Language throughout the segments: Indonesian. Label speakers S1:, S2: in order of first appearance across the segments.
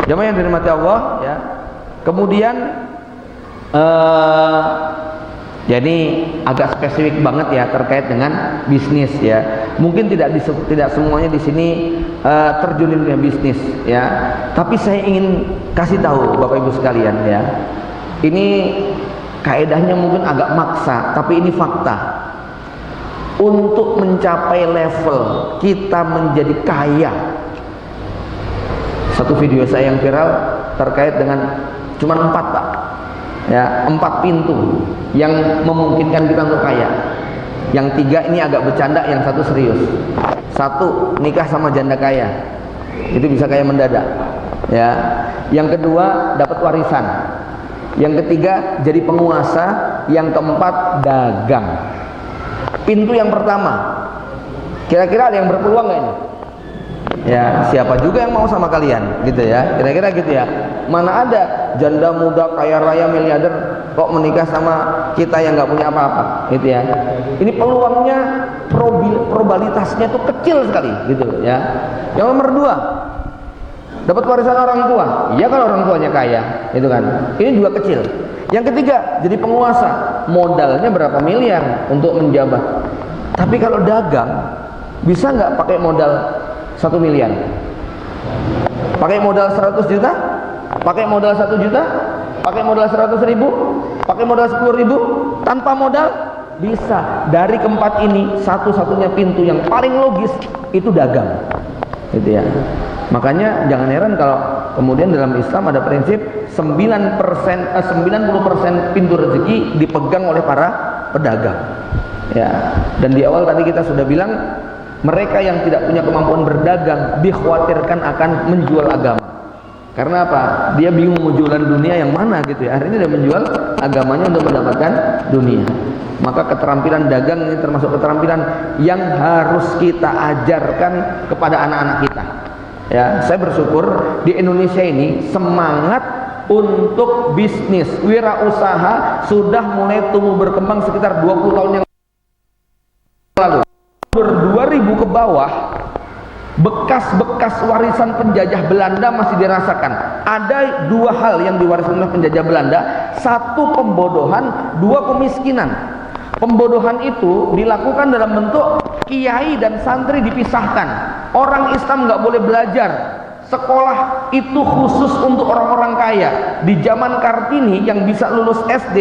S1: Jemaah yang dirahmati Allah ya. Kemudian jadi agak spesifik banget ya terkait dengan bisnis ya. Mungkin tidak semuanya di sini terjun di dunia bisnis ya. Tapi saya ingin kasih tahu Bapak Ibu sekalian ya. Ini kaedahnya mungkin agak maksa, tapi ini fakta. Untuk mencapai level kita menjadi kaya. Satu video saya yang viral terkait dengan cuma 4 Pak. Ya, 4 pintu yang memungkinkan kita untuk kaya. Yang 3 ini agak bercanda, yang 1 serius. 1 nikah sama janda kaya, itu bisa kaya mendadak. Ya. Yang kedua dapat warisan. Yang ketiga jadi penguasa. Yang keempat dagang. Pintu yang pertama, kira-kira ada yang berpeluang nggak ini? Ya, siapa juga yang mau sama kalian, gitu ya? Kira-kira gitu ya. Mana ada janda muda kaya raya miliarder kok menikah sama kita yang nggak punya apa-apa, gitu ya? Ini peluangnya, probabilitasnya tuh kecil sekali, gitu ya. Yang nomor 2, dapat warisan orang tua. Iya kalau orang tuanya kaya, gitu kan? Ini juga kecil. Yang ketiga jadi penguasa, modalnya berapa miliar untuk menjabat. Tapi kalau dagang, bisa nggak pakai modal 1 miliar? Pakai modal 100 juta? Pakai modal 1 juta? Pakai modal 100 ribu? Pakai modal 10 ribu? Tanpa modal? Bisa. Dari keempat ini, satu-satunya pintu yang paling logis itu dagang, gitu ya. Makanya jangan heran kalau kemudian dalam Islam ada prinsip 90% pintu rezeki dipegang oleh para pedagang. Ya. Dan di awal tadi kita sudah bilang, mereka yang tidak punya kemampuan berdagang dikhawatirkan akan menjual agama. Karena apa? Dia bingung mau jualan dunia yang mana, gitu ya. Akhirnya dia menjual agamanya untuk mendapatkan dunia. Maka keterampilan dagang ini termasuk keterampilan yang harus kita ajarkan kepada anak-anak kita. Ya, saya bersyukur di Indonesia ini semangat untuk bisnis, wirausaha sudah mulai tumbuh berkembang sekitar 20 tahun yang lalu. 2000 ke bawah, bekas-bekas warisan penjajah Belanda masih dirasakan. Ada 2 hal yang diwariskan oleh penjajah Belanda. 1 pembodohan, 2 kemiskinan. Pembodohan itu dilakukan dalam bentuk kiai dan santri dipisahkan. Orang Islam nggak boleh belajar. Sekolah itu khusus untuk orang-orang kaya. Di zaman Kartini yang bisa lulus SD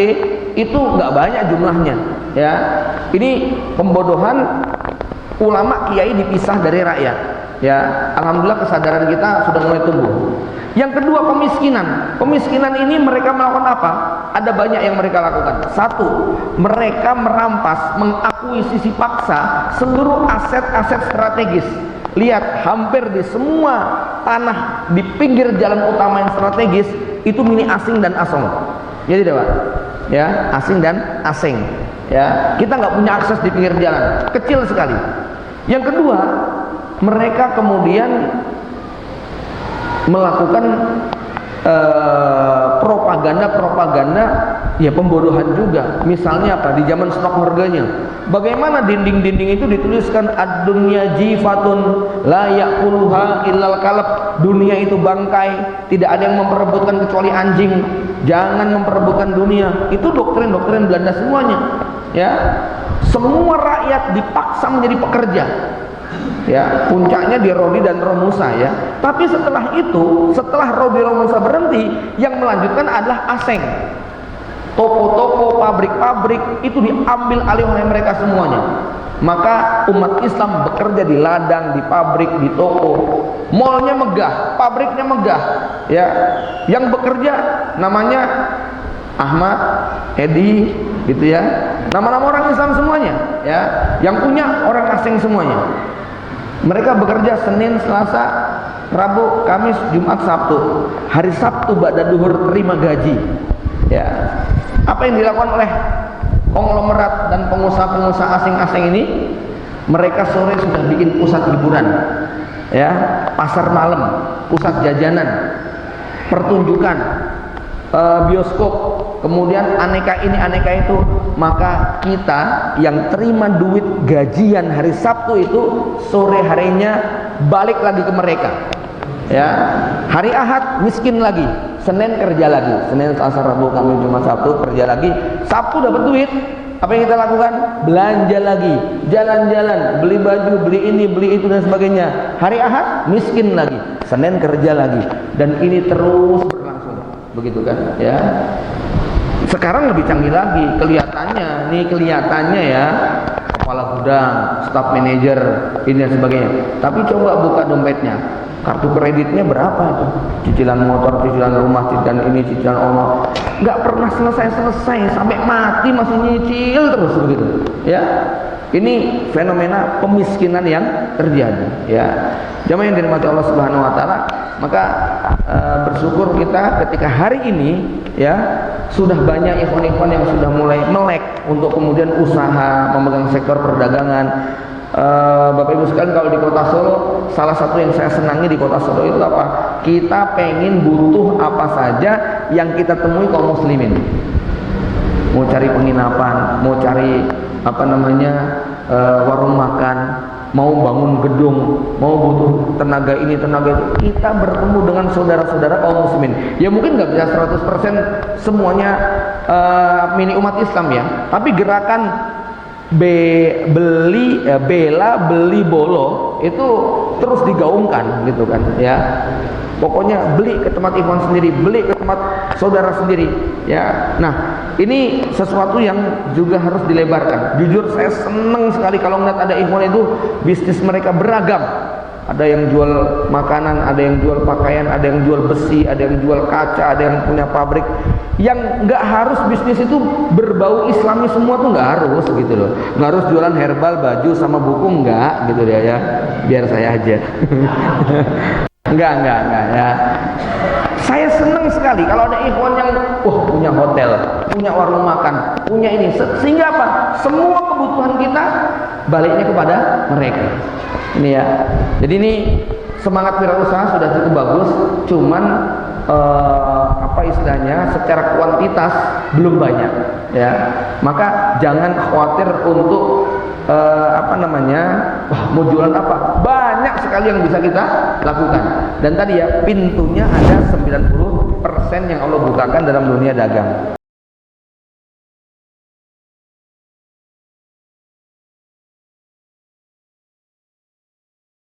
S1: itu nggak banyak jumlahnya. Ya, ini pembodohan. Ulama kiai dipisah dari rakyat. Ya, alhamdulillah kesadaran kita sudah mulai tumbuh. Yang kedua, pemiskinan. Pemiskinan ini mereka melakukan apa? Ada banyak yang mereka lakukan. 1, mereka merampas, mengakuisisi paksa seluruh aset-aset strategis. Lihat, hampir di semua tanah di pinggir jalan utama yang strategis itu milik asing dan asing. Jadi Pak, ya, asing dan asing. Ya, kita nggak punya akses di pinggir jalan, kecil sekali. Yang kedua, mereka kemudian melakukan propaganda ya, pembodohan juga. Misalnya apa? Di zaman stok harganya, bagaimana dinding-dinding itu dituliskan ad-dunya jifatun la ya'kuluha illal kalab. Dunia itu bangkai, tidak ada yang memperebutkan kecuali anjing. Jangan memperebutkan dunia. Itu doktrin-doktrin Belanda semuanya. Ya, semua rakyat dipaksa menjadi pekerja. Ya, puncaknya di Rodi dan Romusa ya. Tapi setelah itu, setelah Rodi Romusa berhenti, yang melanjutkan adalah asing. Toko-toko, pabrik-pabrik itu diambil alih oleh mereka semuanya. Maka umat Islam bekerja di ladang, di pabrik, di toko. Malnya megah, pabriknya megah. Ya, yang bekerja namanya Ahmad, Edi, gitu ya. Nama-nama orang Islam semuanya, ya. Yang punya orang asing semuanya. Mereka bekerja Senin, Selasa, Rabu, Kamis, Jumat, Sabtu. Hari Sabtu ba'da duhur terima gaji. Ya. Apa yang dilakukan oleh konglomerat dan pengusaha-pengusaha asing-asing ini? Mereka sore sudah bikin pusat hiburan. Ya, pasar malam, pusat jajanan, pertunjukan, bioskop, kemudian aneka ini aneka itu. Maka kita yang terima duit gajian hari Sabtu itu, sore harinya balik lagi ke mereka. Ya, hari Ahad miskin lagi, Senin kerja lagi, Senin, Selasa, Rabu, Kamis, Jumat, Sabtu kerja lagi, Sabtu dapat duit, apa yang kita lakukan? Belanja lagi, jalan-jalan, beli baju, beli ini, beli itu dan sebagainya. Hari Ahad miskin lagi, Senin kerja lagi, dan ini terus berlangsung, begitu kan? Ya. Sekarang lebih canggih lagi, kelihatannya ya, kepala gudang, staff manager, ini dan sebagainya. Tapi coba buka dompetnya, kartu kreditnya berapa itu? Cicilan motor, cicilan rumah, cicilan ini, cicilan ono, nggak pernah selesai sampai mati masih nyicil terus begitu. Ya, ini fenomena pemiskinan yang terjadi. Ya, jamaah yang dirahmati Allah Subhanahu Wa Taala, maka bersyukur kita ketika hari ini ya sudah banyak ikhwan-ikhwan yang sudah mulai melek untuk kemudian usaha memegang sektor perdagangan. Bapak Ibu sekalian, kalau di kota Solo, salah satu yang saya senangi di kota Solo itu apa? Kita pengen butuh apa saja yang kita temui kaum muslimin. Mau cari penginapan, mau cari warung makan, mau bangun gedung, mau butuh tenaga ini, tenaga itu, kita bertemu dengan saudara-saudara kaum muslimin. Ya mungkin nggak bisa 100% semuanya milik umat Islam ya, tapi gerakan bela beli bolo itu terus digaungkan gitu kan ya. Pokoknya beli ke tempat ikhwan sendiri, beli ke tempat saudara sendiri ya. Nah, ini sesuatu yang juga harus dilebarkan. Jujur saya senang sekali kalau melihat ada ikhwan itu bisnis mereka beragam. Ada yang jual makanan, ada yang jual pakaian, ada yang jual besi, ada yang jual kaca, ada yang punya pabrik. Yang nggak harus bisnis itu berbau Islami semua tuh nggak harus gitu loh. Nggak harus jualan herbal, baju sama buku, nggak gitu ya. Biar saya aja. Enggak ya. Saya senang sekali kalau ada ikhwan yang punya hotel, punya warung makan, punya ini, sehingga apa? Semua kebutuhan kita baliknya kepada mereka. Ini ya. Jadi ini semangat wirausaha sudah cukup bagus, cuman secara kuantitas belum banyak ya. Maka jangan khawatir untuk mau jualan apa, banyak sekali yang bisa kita lakukan. Dan tadi ya, pintunya ada 90% yang Allah bukakan dalam dunia dagang.